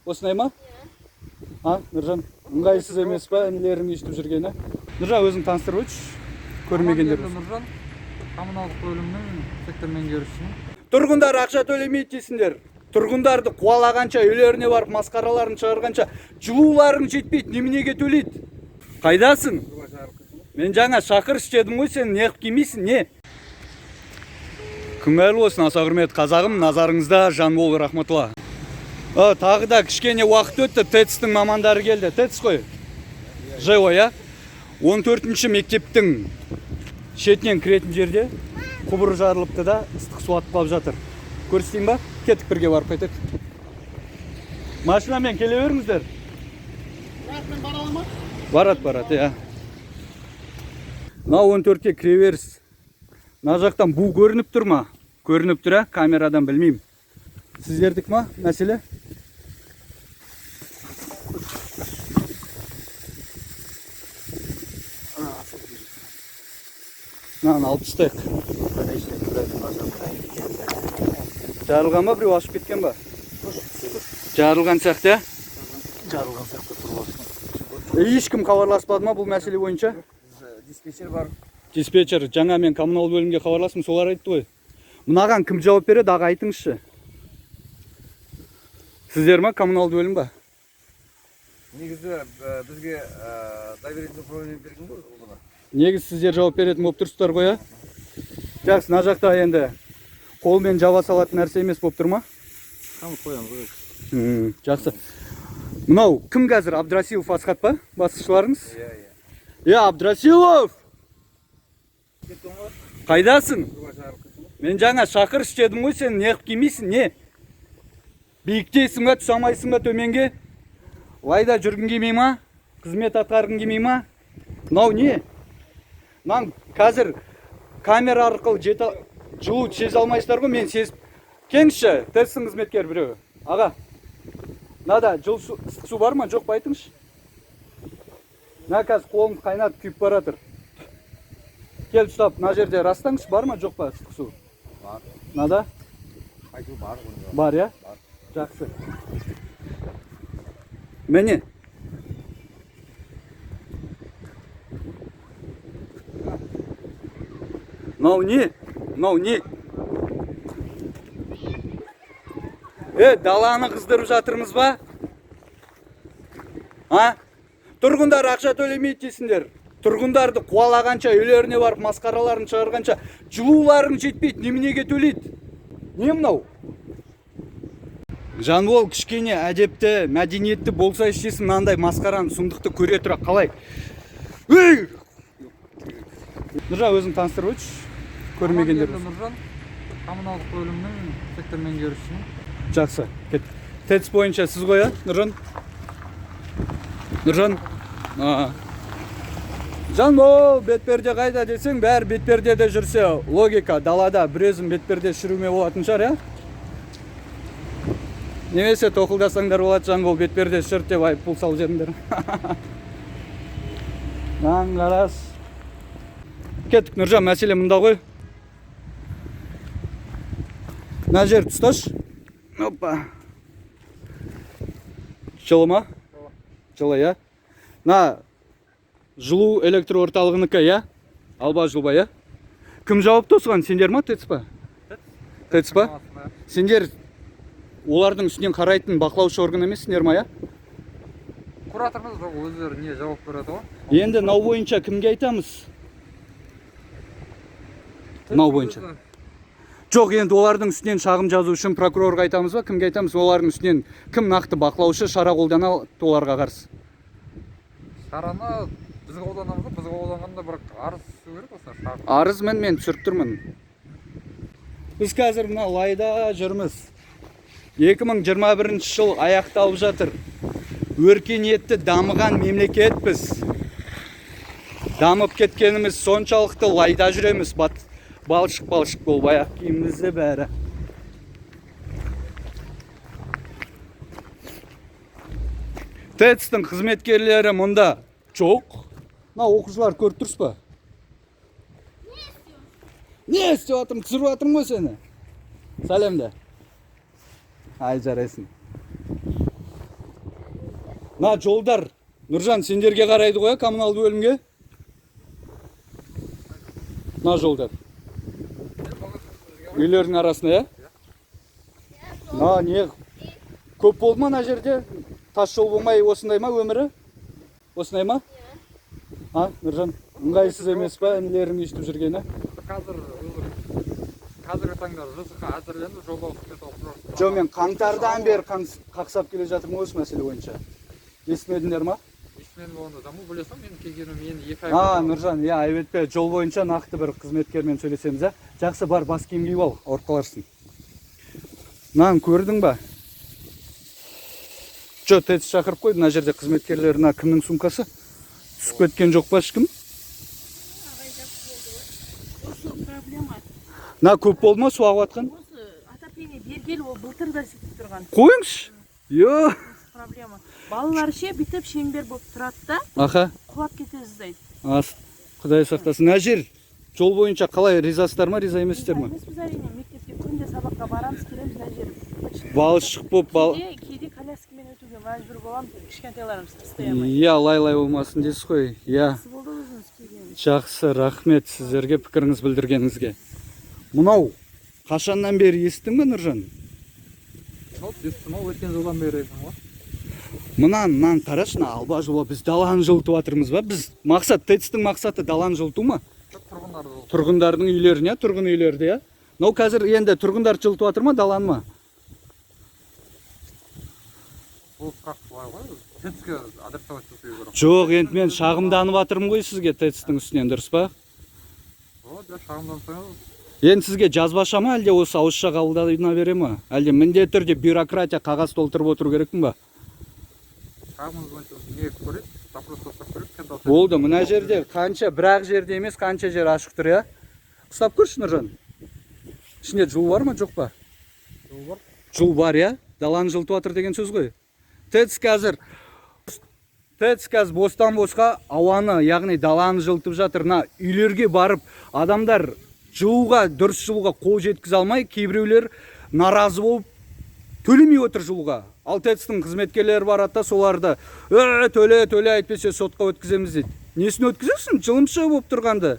Осындай ма? Нұржан, ыңғайсыз емес па інілерің естіп жүргені? Нұржан, өзің таныстырып өтші, көрмегендер. Нұржан, коммуналдық бөлімнің сектор меңгерушісі. Тұрғындар ақша төлемейді дейсіңдер. Тұрғындарды қуалағанша, үйлеріне барып масқараларын шығарғанша, жылуларың жетпейді, неменеге төлейді? Қайдасың? Мен жаңа шақырыш дедім ғой, сен неғып келмейсің, не? Күн болсын, аса құрметті қазағым, назарыңызда Жанбол Рахматулла. Тағы да кішкене уақыт өтті, ТЭЦ-тің мамандары келді. ТЭЦ қой? ЖЭО, я? 14-ші мектептің шетінен кіретін жерде құбыр жарылыпты да, ыстық су атып қалып жатыр. Көрсетейін ба? Кеттік бірге барып қайтайық. Машинамен келе беріңіздер. Барат, я. Мына 14-ке кіре беріс. Мына жақтан бу көрініп тұр ма? Көрініп тұр, камерадан білмеймін. Сіздердік ма мәселе? Мынаны алып тастайық. Жарылған ба, біреу ашып кеткен ба? Жарылған сияқты, Жарылған сияқты тұрып. Ешкім хабарласпады ма бұл мәселе бойынша? Диспетчер бар. Диспетчер, жаңа мен коммунал бөлімге хабарластым, солар айтты ғой. Мынаған кім жауап береді, аға айтыңызшы. Сіздер ма, коммунал бөлім ба? Негізі бізге доверительный управление берген ғой бұны. Негіз сіздер жауап беретін болып тұрсыздар ғой, Жақсы, мына жақта енді қолмен жаба салатын нәрсе емес болып тұр ма? Қамыт қоямыз. Жақсы. Мынау кім қазір? Абдрасилов Асхат па? Басшыларыңыз? Иә. Абдрасилов! Қайдасың? Мен жаңа шақырыш дедім ғой, сен неғып келмейсің, не? Биіктейсің ба, түсе алмайсың ба төменге? Лайда жүргің келмей ма? Қызмет атқарғың келмей ма? Мынау не? Мынау қазір камера арқылы жылу сезе алмайсыздар ғой, мен сезіп. Кеңші, ТЭЦ-тің қызметкер біреу. Аға, мынада ыстық су бар ма, жоқ па айтыңызшы? Мына қазір қолым қайнатып күйіп баратыр. Келіп ұстап, мына жерде растаңызшы, бар ма, жоқ па ыстық су? Бар. Мынада? Айту бар. Бар, я? Жақсы. Мені? Мынау не? Даланы қыздырып жатырмыз ба? Тұрғындар ақша төлемейді дейсіңдер. Тұрғындарды қуалағанша, үйлеріне барып масқараларын шығарғанша, жылуларың жетпейді, неменеге төлейді? Не мынау? Жанбол кішкене әдепті, мәдениетті болса ішесің, мынандай масқараны, сұмдықты көре тұра қалай? Нұржан, өзің таныстырып өтші, көрмегендер. Нұржан, коммуналдық бөлімнің сектор меңгерушісі. Жақсы, кет. ТЭЦ бойынша сіз ғой, Нұржан? Нұржан? Жанбол, бетперде қайда десең, бәрі бетпердеде жүрсе, логика, далада бірезім бетперде шіруме болатын шығар, Немесе тоқылдасаңдар болады, Жанбол бетперде шырт деп айыппұл салып жеріңдер. Қарас. Кеттік, Нұржан, мәселе мұнда ғой. Мына жер тұсташ. Опа. Жылы ма? Жылы, я? На жылу электр орталығыныкі, я? Алба жылба, я? Кім жауапты осыған? Сендер ма, ТЭЦ па? ТЭЦ па? Сендер олардың үстінен қарайтын бақылаушы орган емес, сендер ма, я? Кураторымыз жоқ, өздері не жауап береді ғой? Енді нау бойынша кімге айтамыз? Нау бойынша. Жоқ, енді олардың үстінен шағым жазу үшін прокурорға айтамыз ба? Кімге айтамыз? Олардың үстінен кім нақты бақылаушы шара қолдана оларға қарсы? Шараны біз қолданамыз, біз қолданғанда бірақ арыз түсу керек болса, шағым. Арыз мен түсіріп тұрмын. Біз қазір мына лайда жүрміз. 2021 жыл аяқталып жатыр. Өркениетті дамыған мемлекетпіз. Дамып кеткеніміз соншалықты лайда жүреміз. Балшық болып аяқ киімімізде бәрі. ТЭЦ-тің қызметкерлері мұнда жоқ. Мына оқушылар көріп тұрсыз ба? Не істеп жатырмын? Түсіріп жатырмын ғой сені. Сәлемді. Ай, жарайсың. На жолдар. Нұржан, сендерге қарайды ғой, коммуналды бөлімге. На жолдар. Үйлердің арасында, я? На, не? Көп болды ма на жерде? Тас жол болмай осындай ма өмірі? Осындай ма? А, Нұржан, ыңғайсыз емес па, інілерің естіп жүргені? Қазіргі таңда ЖСХ әзірленді, жолдау қызметі алып. Жо, мен қаңтардан бері қақсап келе жатырмын осы мәселе бойынша. Естімедіңдер ма? Естімен болғанда даму білесің, мен келгенім енді 2 ай. Нұржан, я айбетпе, жол бойынша нақты бір қызметкермен сөйлесеміз, ә? Жақсы бар, бас киім киіп ал, ауырып қаларсың. Нан, көрдің ба? Жо, тетс шақырып қойды, мына жерде қызметкерлер, кімнің сумкасы? Түсіп кеткен жоқ па ешкім? На, көп болды ма су ағып атқан? Осы отопление бергелі ол былтыр да сөйтіп тұрған. Қойыңызшы. Йо. Проблема. Балалар ше бүйтіп шеңбер болып тұрады да, Аха. құлап кетеді дейді. Құдай сақтасын. Мына жер жол бойынша қалай, ризасыздар ма, риза емессіздер ма? Емеспіз әрине, мектепке күнде сабаққа барамыз, келеміз мына жер. Балшық болып, Кейде коляскамен өтуге мәжбүр боламыз, кішкентайларымыз тастай алмай. Иә, лай болмасын дейсіз ғой. Иә. Жақсы болды өзіңіз келгеніңіз. Жақсы, рахмет сіздерге пікіріңіз білдіргеніңізге. Мынау қашаннан бері естің бе, Нұржан? Естім, өткен жылдан бері екен ғой. Мынан қарашына алба жұлба біз даланы жылытып жатырмыз ба? Біз мақсат, ТЭЦ-тің мақсаты даланы жылыту ма? Тұрғындардың үйлеріне, тұрғын үйлерді, я? Мынау қазір енді тұрғындар жылытып жатыр ма, даланы ма? Бұл қақпылай ғой, ТЭЦ-ге адресовать жасау керек. Жоқ, енді мен шағымданып жатырмын ғой сізге ТЭЦ-тің үстінен, дұрыс па? Шағымдансаңыз. Енді сізге жазбаша ма, әлде осы ауызша қабылдана бере ма? Әлде міндетті түрде бюрократия қағаз толтырып отыру керекпін ба? Шағымыз бойынша не көреді? Запрос жасап көреді. Болды, мына жерде қанша, бірақ жерде емес, қанша жер ашық тұр, я? Ұстап көрші, Нұржан. Ішінде жол бар ма, жоқ па? Жол бар. Жол бар, я? Даланы жылытып жатыр деген сөз ғой. ТЭЦ қазір бостан босқа ауаны, яғни даланы жылытып жатыр. Үйлерге барып, адамдар жылуға, дұрыс жылуға қол жеткізе алмай, кейбіреулер наразы болып төлемей отыр жылуға. Ал ТЭЦ-тің қызметкерлері бар атта, соларды төле әйтпесе сотқа өткіземіз дейді. Несін өткізесің? Жылымшы болып тұрғанды.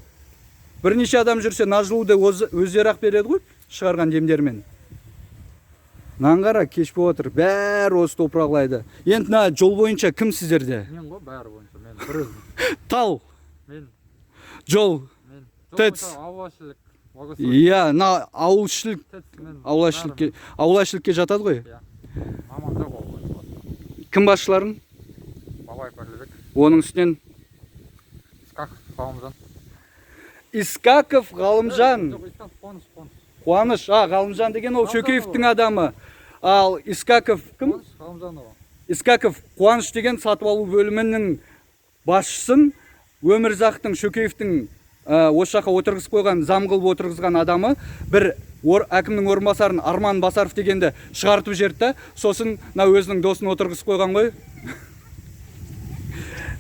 Бірнеше адам жүрсе, жылуды өздері-ақ береді ғой, шығарған демдермен. Нанғара кеш болып отыр, бәрі осы топырағылайды. Енді жол бойынша кім сіздерде? Мен ғой, бәрі бойынша, мен бір өзім. Тал. Мен. Жол. Мен. ТЭЦ. Ауылшілік. Иә, ауылшілікке жатады ғой. Маман жоқ ол. Кім басшыларың? Бабай Пәрлібек. Оның үстінен? Искаков Ғалымжан. Искаков Ғалымжан. Қуаныш, Ғалымжан деген ол Шөкеевтің адамы. Ал Искаков кім? Искаков Қуаныш деген сатып алу бөлімінің басшысын Өмірзақтың Шөкеевтің осы жаққа отырғызып қойған, зам қылып отырғызған адамы бір әкімнің орынбасарын Арман Басаров дегенді шығартып жерді, сосын өзінің досын отырғызып қойған ғой.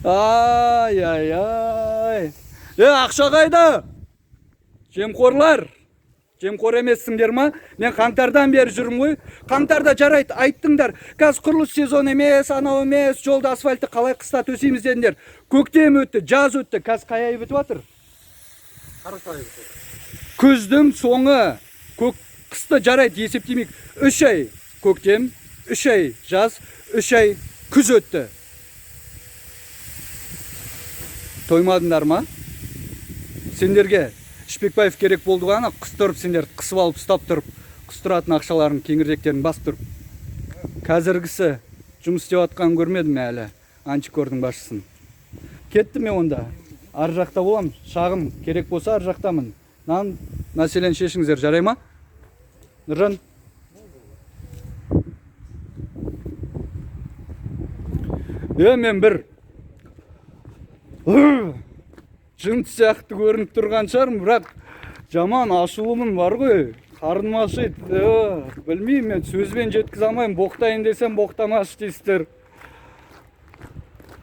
Ай. Ақша қайда? Жемқорлар. Жемқор емессіңдер ма? Мен қаңтардан бері жүрмін ғой. Қаңтарда жарайды, айттыңдар. Қазір құрылыс сезон емес, анау емес, жолда асфальтты қалай қыста төсейміз дедіңдер. Көктем өтті, жаз өтті. Қазір қай ай бітіп жатыр? Күздің соңы. Қысты жарайды, есептемейік. 3 ай көктем, 3 ай жаз, 3 ай күз өтті. Тоймадыңдар ма? Сендерге Шпекбаев керек болды ғана, қыстырып сендер қысып алып ұстап тұрып, қыстыратын ақшаларын, кеңірдектерін басып тұрып. Қазіргісі жұмыс істеп атқанын көрмедім әлі, антикордың басшысын. Кетті ме онда? Ар жақта болам, шағым керек болса ар жақтамын. Мәселені шешіңіздер, жарай ма? Нұржан? Мен бір жынт сияқты көрініп тұрған шығармын, бірақ жаман ашулымын бар ғой, қарным ашиды. Білмеймін, мен сөзбен жеткізе алмаймын, боқтайын десем боқтамашы дейсіздер.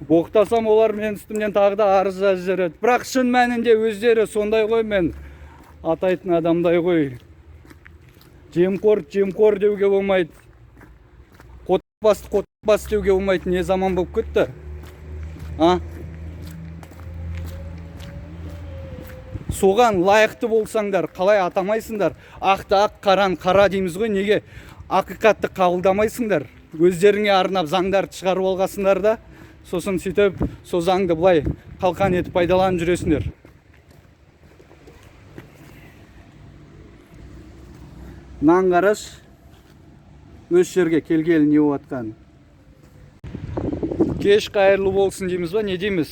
Боқтасам олар мен үстімнен тағы да арыз жазып жібереді. Бірақ шын мәнінде өздері сондай ғой, мен атайтын адамдай ғой. Жемқор деуге болмайды. Қот басты бас деуге болмайтын не заман болып кетті. А? Соған лайықты болсаңдар, қалай атамайсыңдар? Ақты ақ, қаран қара дейміз ғой, неге ақиқатты қабылдамайсыңдар? Өздеріңе арнап заңдарды шығарып алғасыңдар да, сосын сөйтіп, сол заңды былай қалқан етіп пайдаланып жүресіңдер. Нан қараш, өз жерге келгелі не болатқан. Кеш қайырлы болсын дейміз ба, не дейміз?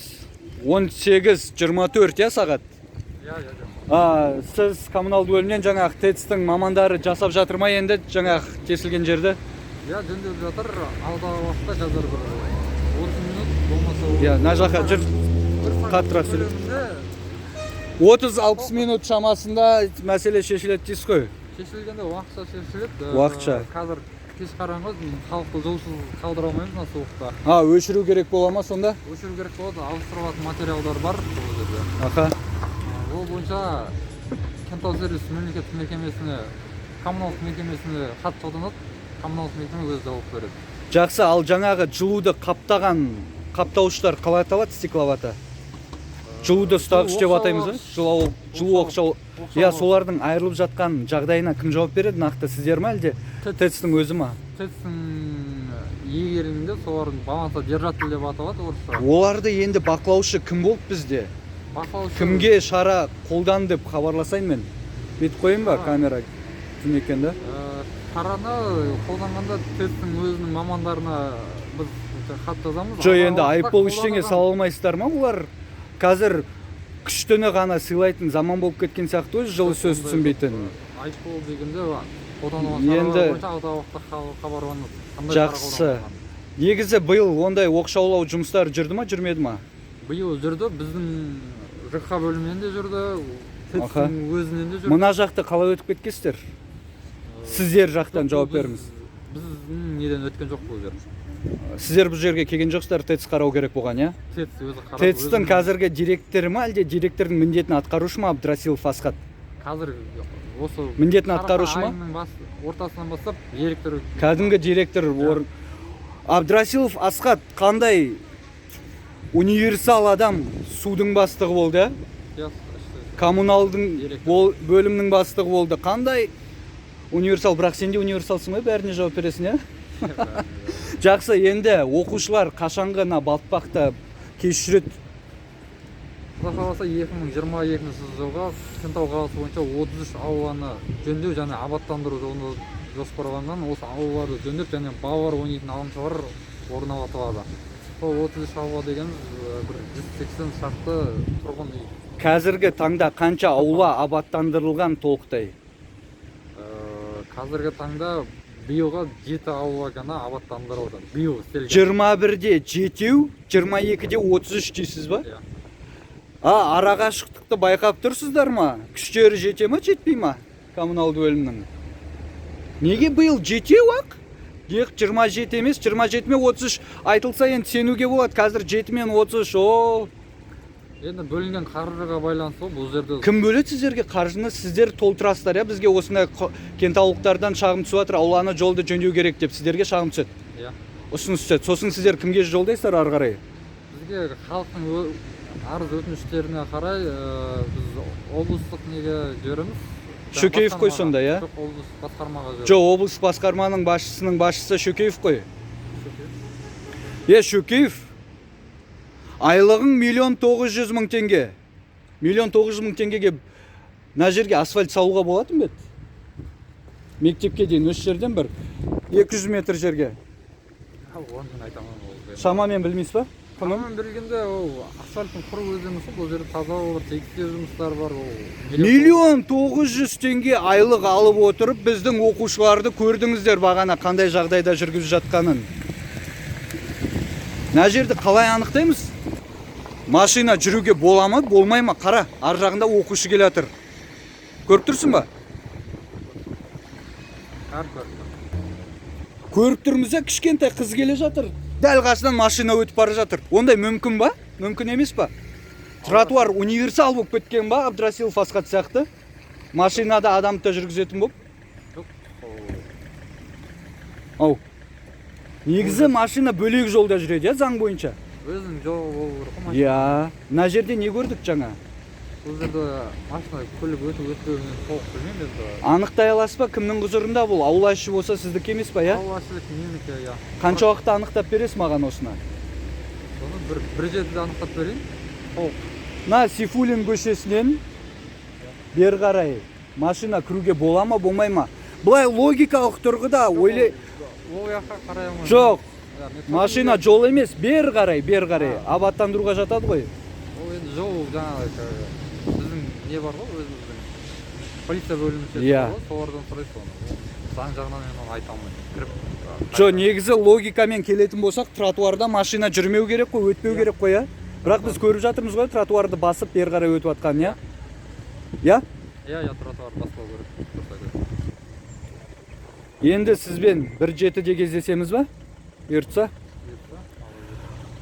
18:24 я сағат. Сіз коммуналды бөлімнен жаңағы ТЭЦ-тің мамандары жасап жатыр ма енді жаңағы тесілген жерді? Жөнделіп жатыр. Алдағы уақытта қазір бір 30 минут болмаса. Мына жаққа жүр. Қаттырақ сөйлеп. 30-60 минут шамасында мәселе шешіледі дейсіз ғой? Шешілгенде уақытша шешіледі. Уақытша. Қазір кеш қараңғы, халықты жылусыз қалдыра алмаймыз мына суықта. Өшіру керек бола ма сонда? Өшіру керек болады. Ауыстырылатын материалдар бар бұл жерде. Аха. Ол бойынша Кентау сервис мемлекеттік мекемесіне, коммуналдық мекемесіне хат жолданады. Коммуналдық мекеме өзі жауап береді. Жақсы, ал жаңағы жылуды қаптаған қаптауыштар қалай аталады, стекловата? Жылуды ұстағыш деп атаймыз ба? Жылу оқшау. Солардың айырылып жатқан жағдайына кім жауап береді? Нақты сіздер ма әлде ТЭЦ-тің өзі ма? ТЭЦ-тің иелерінде солардың балансодержатель деп аталады орысша. Оларды енді бақылаушы кім болып бізде? Кімге шара қолдан деп хабарласайын мен? Бетіп қойын ба камера кім екен да? Шараны қолданғанда ТЭЦ-тің өзінің мамандарына біз хат жазамыз. Енді айыппұл ештеңе сала алмайсыздар ма? Олар қазір күштіні ғана сыйлайтын заман болып кеткен сияқты өз жылы сөз түсінбейтін. Айыппұл дегенде қолданылған шаралар бойынша алдағы уақытта хабарланады. Жақсы. Негізі биыл ондай оқшаулау жұмыстары жүрді ма, жүрмеді ма? Биыл жүрді, біздің ЖКХ бөлімінен де жүрді, ТЭЦ-тің өзінен де жүрді. Мына жақты қалай өтіп кеткенсіздер? Сіздер жақтан жауап беріңіз. Біздің неден өткен жоқ бұл жер. Сіздер бұл жерге келген жоқсыздар, ТЭЦ қарау керек болған, иә? ТЭЦ өзі қарап. ТЭЦ-тің қазіргі директоры ма, әлде директордың міндетін атқарушы ма Абдрасилов Асхат? Қазір осы міндетін атқарушы ма? Ортасынан бастап директор. Кәдімгі директор Абдрасилов Асхат қандай универсал адам, судың бастығы болды, коммуналдың бөлімнің бастығы болды. Қандай универсал, бірақ сен де универсалсың ғой, бәріне жауап бересің, иә? Жақсы, енді оқушылар қашанғына батпақта кешіреді? Құдай қаласа 2022 жылға Кентау қаласы бойынша 33 ауланы жөндеу және абаттандыру жолында жоспарланған. Осы аулаларды жөндеп және балалар ойнайтын алаңшалар орнатылады. Сол 33 аула деген бір 180 шақты тұрғын үй. Қазіргі таңда қанша аула абаттандырылған толықтай? Қазіргі таңда биылға 7 аула ғана абаттандырылды. Биыл істелген. 21-де 7, 22-де 33 дейсіз ба? Араға шықтықты байқап тұрсыздар ма? Күштері жете ма, жетпей ма? Коммуналды бөлімнің. Неге биыл 7 ақ? 27 емес, 27 мен 33 айтылса енді сенуге болады. Қазір 7 мен 33, Енді бөлінген қаржыға байланысты бұл жерде. Кім бөледі сіздерге қаржыны? Сіздер толтырасыздар, я? Бізге осындай кентаулықтардан шағым түсіп жатыр, ауланы жолды жөндеу керек деп сіздерге шағым түседі. Ұсыныс түседі. Сосын сіздер кімге жолдайсыздар ары қарай? Бізге халықтың арыз өтініштеріне қарай біз облыстық неге жібереміз. Шөкеев қой сонда, я? Жоқ, облыс басқармаға жібереміз. Жоқ, облыс басқарманың басшысы Шөкеев қой. Шөкеев. Айлығың 1.900.000 теңге. 1.900.000 теңгеге мына жерге асфальт салуға болатын бет? Мектепке дейін өз жерден бір 200 метр жерге. Шамамен білмейсіз ба? Шамамен білгенде асфальттың құру өз жұмысы, бұл жерде таза olur, тексеру жұмыстары бар. 1.900.000 теңге айлық алып отырып, біздің оқушыларды көрдіңіздер бағана қандай жағдайда жүргізіп жатқанын. Мына жерді қалай анықтаймыз? Машина жүруге бола ма, болмай ма? Қара, ар жағында оқушы келе жатыр. Көріп тұрсың ба? Көріп тұрмыз, кішкентай қыз келе жатыр. Дәл қасынан машина өтіп бара жатыр. Ондай мүмкін ба? Мүмкін емес па? Тротуар универсал болып кеткен ба, Абдрасилов Асхат сияқты? Машинада адамды жүргізетін болып? Негізі машина бөлек жолда жүреді, заң бойынша. Өзінің жолы болу керек қой машина. Иә, мына жерде не көрдік жаңа? Бұл жерде машина көлік өтіп өтпеуінен толық білмеймін енді. Анықтай аласыз ба, кімнің құзырында бұл? Аула іші болса сіздікі емес па, иә? Аулашылық менікі, иә. Қанша уақытта анықтап бересіз маған осыны? Соны бір жерде анықтап берейін. Толық. Мына Сейфуллин көшесінен бері қарай машина кіруге бола ма, болмай ма? Бұлай логикалық тұрғыда ойлай... Ол жаққа қарай алмаймын. Жоқ, машина жол емес, бері қарай. Абаттандыруға жатады ғой. Ол енді жол жаңағы біздің не бар ғой, өзіміздің полиция бөлімшесі Иә. бар ғой, солардан сұрайсыз оны. Заң жағынан мен оны айта алмаймын. Кіріп Жо, негізі логикамен келетін болсақ, тротуарда машина жүрмеу керек қой, өтпеу керек қой, иә? Бірақ біз көріп жатырмыз ғой, тротуарды басып бері қарай өтіп жатқан, иә? Иә? Иә, тротуар баспау керек. Енді сізбен 1-7-де кездесеміз ба? Бұйыртса.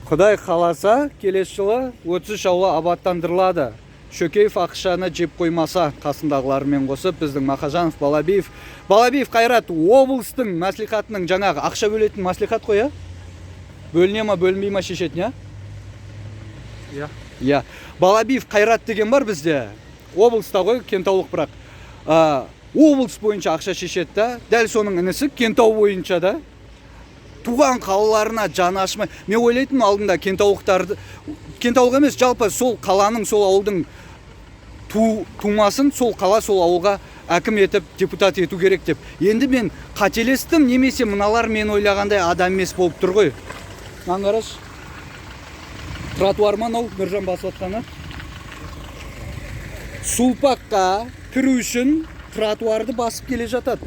Құдай қаласа, келесі жылы 33 аула абаттандырылады. Шөкеев ақшаны жеп қоймаса, қасындағылармен қосып, біздің Мақажанов, Балабиев Қайрат облыстың мәслихатының жаңағы ақша бөлетін мәслихат қой, иә? Бөліне ма, бөлінбей ма шешетін, иә? Иә. Иә. Балабиев Қайрат деген бар бізде. Облыста ғой, Кентаулық бірақ. Облыс бойынша ақша шешеді да, дәл соның інісі Кентау бойынша да. Туған қалаларына жаны ашымай. Мен ойлайтын алдында Кентаулықтарды, Кентаулық емес, жалпы сол қаланың, сол ауылдың тумасын, сол қала, сол ауылға әкім етіп, депутат ету керек деп. Енді мен қателестім, немесе мыналар мен ойлағандай адам емес болып тұр ғой. Аңғараш. Тротуар ма мынау, Нұржан басып жатқаны? Сулпаққа кіру үшін тротуарды басып келе жатады.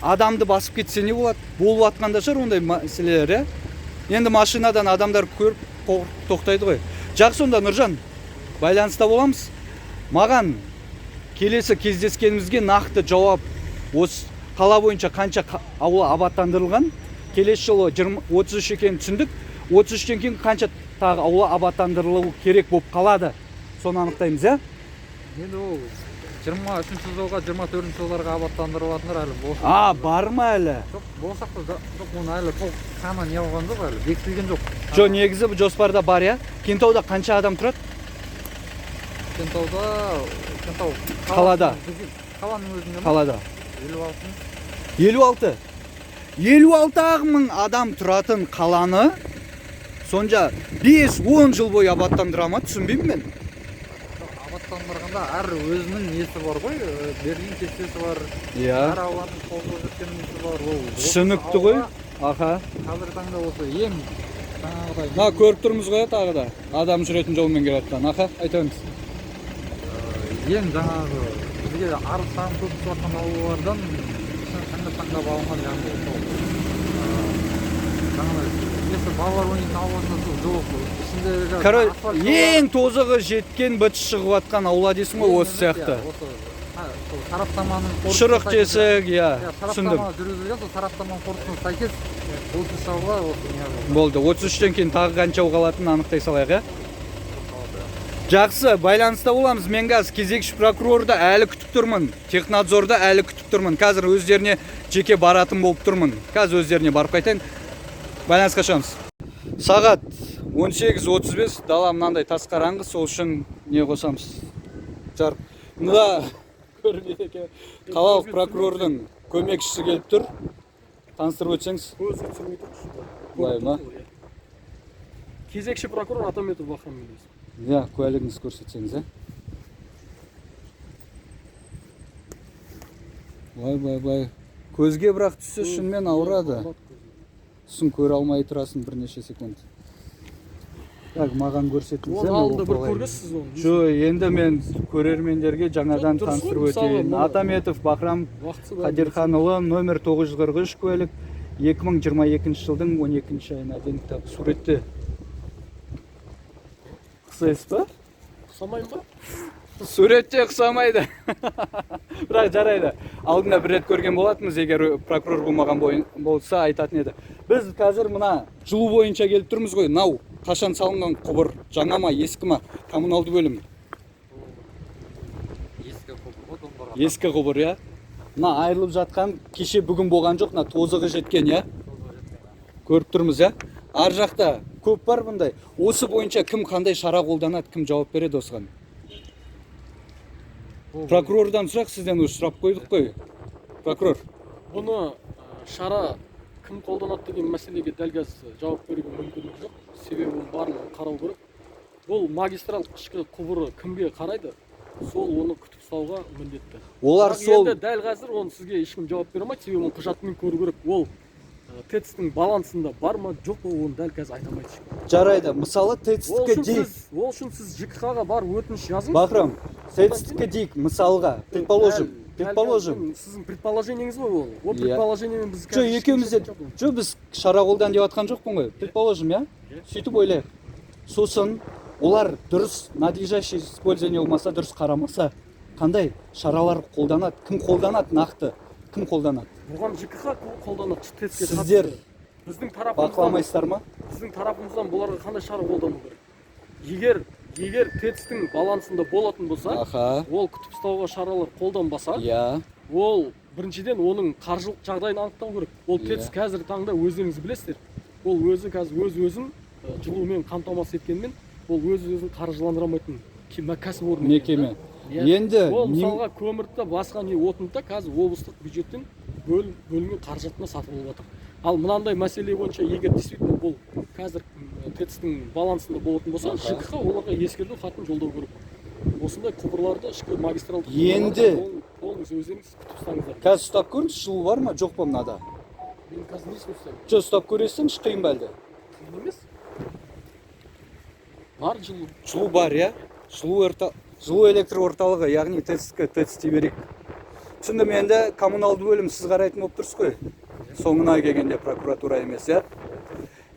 Адамды басып кетсе не болады? Болып атқанда шығар ондай мәселелер, иә? Енді машинадан адамдар көріп тоқтайды ғой. Жақсы, онда Нұржан, байланыста боламыз. Маған келесі кездескенімізге нақты жауап, осы қала бойынша қанша аула абаттандырылған, келесі жылы 33 екенін түсіндік, 33-тен кейін қанша тағы аула абаттандырылу керек болып қалады. Соны анықтаймыз, иә? Енді ол 23-ші жылға, 24-ші жылдарға абаттандырылатындар әлі болса. Бар ма әлі? Жоқ, болсақ та жоқ, оны әлі толық саны не болған жоқ әлі, бекітілген жоқ. Жоқ, негізі жоспарда бар, иә? Кентауда қанша адам тұрады? Кентау қалада. Қаланың өзінде ме? Қалада. 56. 56 мың адам тұратын қаланы сонша 5-10 жыл бойы абаттандыра ма, түсінбеймін мен. Абаттандырғанда әр өзінің несі бар ғой, берген кестесі бар. Иә. Әр ауланың қолға жеткен несі бар. Түсінікті ғой. Аха. Қазіргі таңда осы ең жаңағыдай. Мына көріп тұрмыз ғой тағы да. Адам жүретін жолмен келе жатқан. Аха, айтамыз. Ең жаңағы бізге арыз шағым көп түсіп жатқан аулалардан таңдап алынған жаңағы несі балалар ойнайтын ауласында жоқ. Ішіндегі ең тозығы жеткен быт шығып жатқан аула дейсің ғой, осы сияқты. Сараптаманың шұрық тесік, иә, түсіндім. Сараптама жүргізілген, сол сараптаманың қорытындысына сәйкес 33 аула осы болды. 33-тен кейін тағы қанша қалатынын анықтай салайық, иә? Жақсы, байланыста боламыз. Мен қазір кезекші прокурорда әлі күтіп тұрмын. Технадзорда әлі күтіп тұрмын. Қазір өздеріне жеке баратын болып тұрмын. Қазір өздеріне барып қайтайын. Байланысқа шығамыз. Сағат 18:35, дала мынандай тас қараңғы, сол үшін не қосамыз? Жарық. Мында көрінеді екен. Қалалық прокурордың көмекшісі келіп тұр. Таныстырып өтсеңіз. Көзі түсірмей тұршы. Былай ма? Кезекші прокурор Атаметов Бахрам Мелес. Иә, куәлігіңіз көрсетсеңіз, ә? Былай. Көзге бірақ түсі шынымен ауырады. Түсін көре алмай тұрасың бірнеше секунд. Так, маған көрсетіңіз. Оны алдында бір көргенсіз оны. Жо, енді мен көрермендерге жаңадан таныстырып өтейін. Атаметов Бахрам Қадирханұлы, номер 943 куәлік, 2022 жылдың 12 айына дейін кітап. Суретте. Қысайсыз ба? Қысамайын ба? Суретте қысамайды. Бірақ жарайды. Алдында бір рет көрген болатынбыз, егер прокурор болмаған болса айтатын еді. Біз қазір мына жылу бойынша келіп тұрмыз ғой. Нау қашан салынған құбыр, жаңа ма, ескі ма, коммуналды бөлім? Ескі құбыр, иә? Мына айырылып жатқан кеше бүгін болған жоқ, мына тозығы жеткен, иә? көріп тұрмыз иә. Ар жақта көп бар бұндай. Осы бойынша кім қандай шара қолданады, кім жауап береді осыған? Прокурордан сұрақ, сізден уже сұрап қойдық қой. Прокурор. Бұны шара кім қолданады деген мәселеге дәл қазір жауап беруге мүмкіндік жоқ. Себебі оның барлығын қарау керек. Бұл магистрал ішкі құбыры кімге қарайды? Сол оны күтіп ұстауға міндетті. Олар сол Енді дәл қазір оны сізге ешкім жауап бере алмайды. Себебі оны құжатымен көру керек. Ол ТЭЦ-тің балансында бар ма, жоқ па, оны дәл қазір айта алмайды ешкім. жарайды. Мысалы ТЭЦ-тікі дейік. Ол үшін сіз ЖКХ-ға бар өтініш жазыңыз. Бахрам, ТЭЦ-тікі дейік мысалға. Предположим. Сіздің предположениеңіз ғой ол. Ол предположениемен біз Жоқ, екеуміз де, жоқ, біз шара қолдан деп атқан жоқпын ғой. Предположим, иә? Сөйтіп ойлайық. Сосын олар дұрыс надлежащее использование болмаса, дұрыс қарамаса, қандай шаралар қолданады? Кім қолданады нақты? Кім қолданады? Бұған ЖКХ қолданады. ТЭЦ-ке Сіздер біздің тарапымыздан бақыламайсыздар ма? Біздің тарапымыздан бұларға қандай шара қолдану керек? Егер ТЭЦ-тің балансында болатын болса, Аха. ол күтіп ұстауға шаралар қолданбаса, Иә. ол біріншіден оның қаржылық жағдайын анықтау керек. Ол ТЭЦ қазіргі таңда өздеріңіз білесіздер. Ол өзі қазір өз-өзін жылумен қамтамасыз еткенмен, ол өз-өзін қаржыландыра алмайтын кәсіпорын. Мекеме. Енді ол мысалға көмірді басқа не отынды қазір облыстық бюджеттен бөлінген қаражатына сатып алып жатыр. Ал мынандай мәселе бойынша егер действительно бұл қазір ТЭЦ-тің балансында болатын болса, ЖКХ оларға ескерту хатын жолдау керек. Осындай құбырларды ішкі магистралды Енді қолыңыз өздеріңіз күтіп ұстаңыздар. қазір ұстап көріңіз, жылу бар ма, жоқ па мынада? Мен қазір не істеймін? Жоқ, ұстап көресің, қиын ба әлде? Қиын емес. Бар жылу. Жылу бар, иә? Жылу электр орталығы, яғни ТЭЦ дей берейік. Түсіндім, енді коммуналды бөлім сіз қарайтын болып тұрсыз ғой. Соңына келгенде прокуратура емес, иә?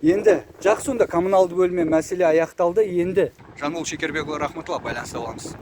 Енді жақсы, онда коммуналды бөліммен мәселе аяқталды. Енді Жанбол Шекербекұлы Рахметұлы байланыста боламыз.